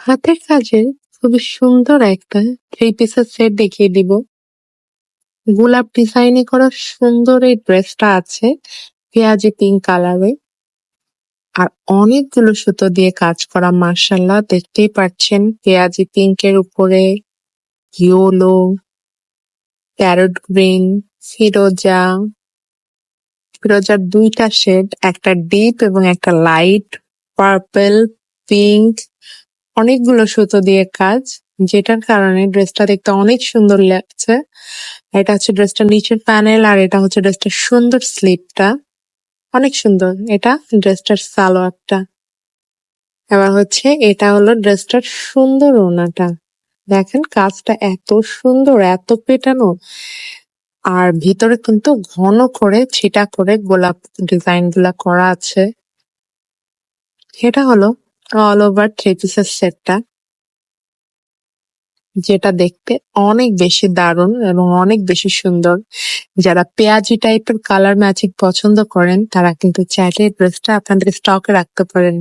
হাতের কাজের খুবই সুন্দর একটা থ্রি পিসের সেট দেখিয়ে দিব। গোলাপ ডিজাইনে করা সুন্দর এই ড্রেসটা আছে পেঁয়াজি পিঙ্ক কালারে। আর অনেকগুলো সুতো দিয়ে কাজ করা, মাশাআল্লাহ দেখতেই পাচ্ছেন পেঁয়াজি পিঙ্কের উপরে ইয়েলো, প্যারট গ্রিন, ফিরোজা, ফিরোজার দুইটা শেড, একটা ডিপ এবং একটা লাইট, পার্পল, পিঙ্ক, অনেকগুলো সুতো দিয়ে কাজ, যেটার কারণে ড্রেসটা দেখতে অনেক সুন্দর লাগছে। এটা হচ্ছে ড্রেসটার নিচের প্যানেল আর এটা হচ্ছে ড্রেসটার সুন্দর স্লিপটা, অনেক সুন্দর। এটা ড্রেসটার সালোয়ারটা। এবার হচ্ছে এটা হলো ড্রেসটার সুন্দর ওড়নাটা। দেখেন কাজটা এত সুন্দর, এত পেটানো, আর ভিতরে কিন্তু ঘন করে ছিটা করে গোলাপ ডিজাইন গুলা করা আছে। এটা হলো অল ওভার থ্রি পিসের সেটটা, যেটা দেখতে অনেক বেশি দারুণ এবং অনেক বেশি সুন্দর। যারা পেঁয়াজি টাইপের কালার ম্যাচিং পছন্দ করেন তারা কিন্তু চাইলে ড্রেসটা আপনাদের স্টকে রাখতে পারেন।